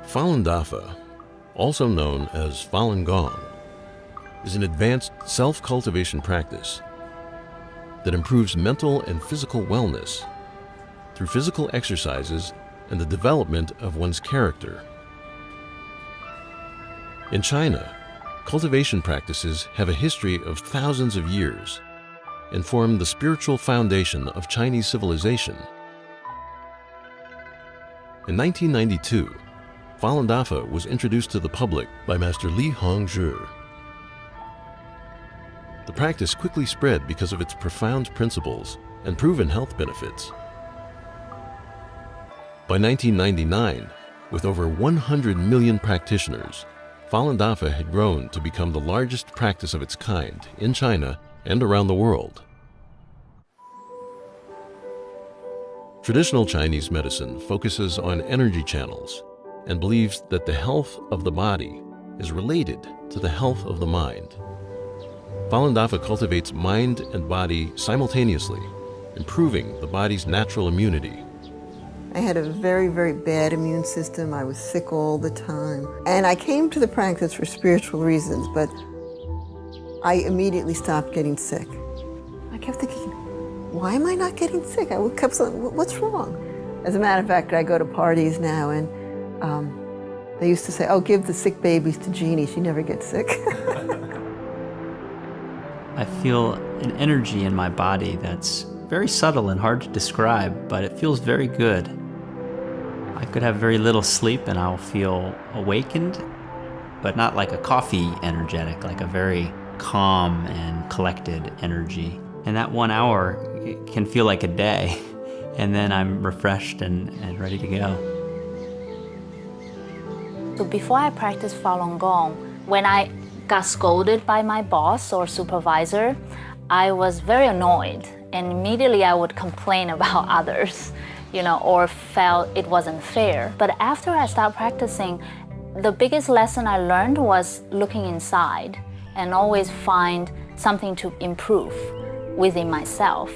Falun Dafa, also known as Falun Gong, is an advanced self-cultivation practice that improves mental and physical wellness through physical exercises and the development of one's character. In China, cultivation practices have a history of thousands of years and form the spiritual foundation of Chinese civilization. In 1992, Falun Dafa was introduced to the public by Master Li Hong Chí. The practice quickly spread because of its profound principles and proven health benefits. By 1999, with over 100 million practitioners, Falun Dafa had grown to become the largest practice of its kind in China and around the world. Traditional Chinese medicine focuses on energy channels and believes that the health of the body is related to the health of the mind. Falun Dafa cultivates mind and body simultaneously, improving the body's natural immunity. I had a very, very bad immune system. I was sick all the time. And I came to the practice for spiritual reasons, but I immediately stopped getting sick. I kept thinking, why am I not getting sick? I kept saying, what's wrong? As a matter of fact, I go to parties now and they used to say, oh, give the sick babies to Jeannie, she never gets sick. I feel an energy in my body that's very subtle and hard to describe, but it feels very good. I could have very little sleep and I'll feel awakened, but not like a coffee energetic, like a very calm and collected energy. And that 1 hour it can feel like a day, and then I'm refreshed and ready to go. So before I practiced Falun Gong, when I got scolded by my boss or supervisor, I was very annoyed, and immediately I would complain about others, or felt it wasn't fair. But after I started practicing, the biggest lesson I learned was looking inside and always find something to improve within myself.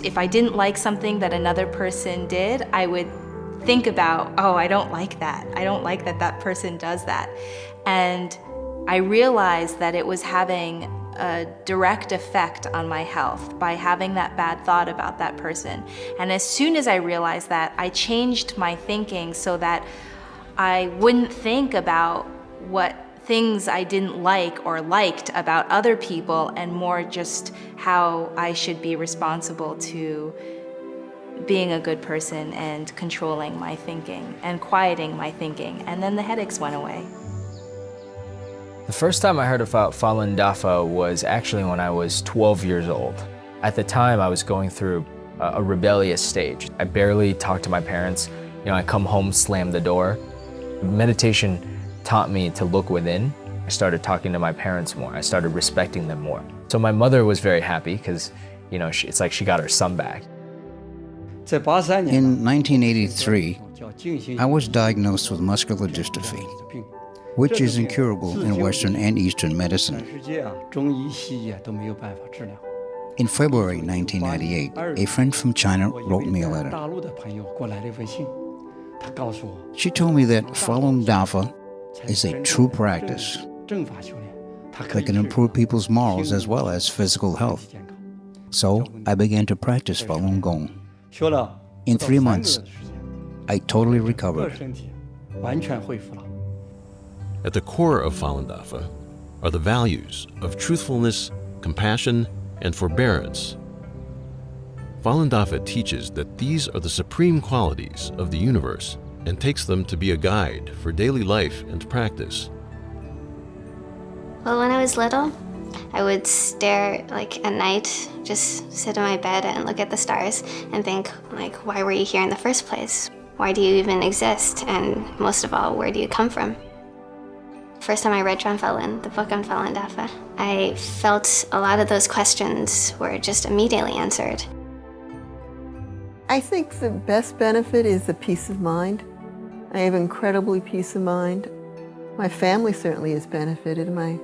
If I didn't like something that another person did, I would think about, oh, I don't like that. I don't like that that person does that. And I realized that it was having a direct effect on my health by having that bad thought about that person. And as soon as I realized that, I changed my thinking so that I wouldn't think about what things I didn't like or liked about other people, and more just how I should be responsible to being a good person and controlling my thinking and quieting my thinking. And then the headaches went away. The first time I heard about Falun Dafa was actually when I was 12 years old. At the time, I was going through a rebellious stage. I barely talked to my parents. I come home, slam the door. Meditation taught me to look within. I started talking to my parents more. I started respecting them more. So my mother was very happy because, it's like she got her son back. In 1983, I was diagnosed with muscular dystrophy, which is incurable in Western and Eastern medicine. In February 1998, a friend from China wrote me a letter. She told me that Falun Dafa is a true practice that can improve people's morals as well as physical health. So I began to practice Falun Gong. In 3 months, I totally recovered. At the core of Falun Dafa are the values of truthfulness, compassion, and forbearance. Falun Dafa teaches that these are the supreme qualities of the universe and takes them to be a guide for daily life and practice. Well, when I was little, I would stare at night, just sit in my bed and look at the stars and think, why were you here in the first place? Why do you even exist? And most of all, where do you come from? First time I read Chuyển Pháp Luân, the book on Falun Dafa, I felt a lot of those questions were just immediately answered. I think the best benefit is the peace of mind. I have incredibly peace of mind. My family certainly has benefited. My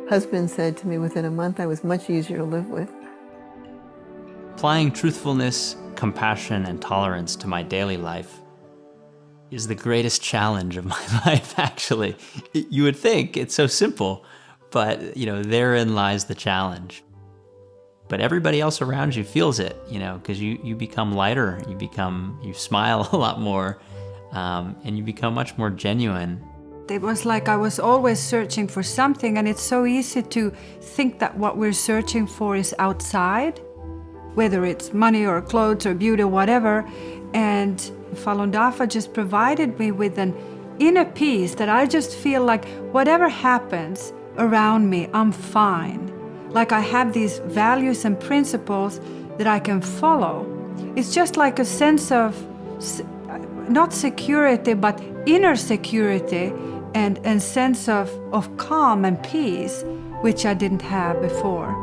husband said to me within a month I was much easier to live with. Applying truthfulness, compassion, and tolerance to my daily life is the greatest challenge of my life, actually. You would think it's so simple, but, therein lies the challenge. But everybody else around you feels it, because you become lighter, you smile a lot more, and you become much more genuine. It was like I was always searching for something, and it's so easy to think that what we're searching for is outside, whether it's money or clothes or beauty or whatever. And Falun Dafa just provided me with an inner peace that I just feel like whatever happens around me, I'm fine. Like I have these values and principles that I can follow. It's just like a sense of, not security, but inner security and sense of calm and peace, which I didn't have before.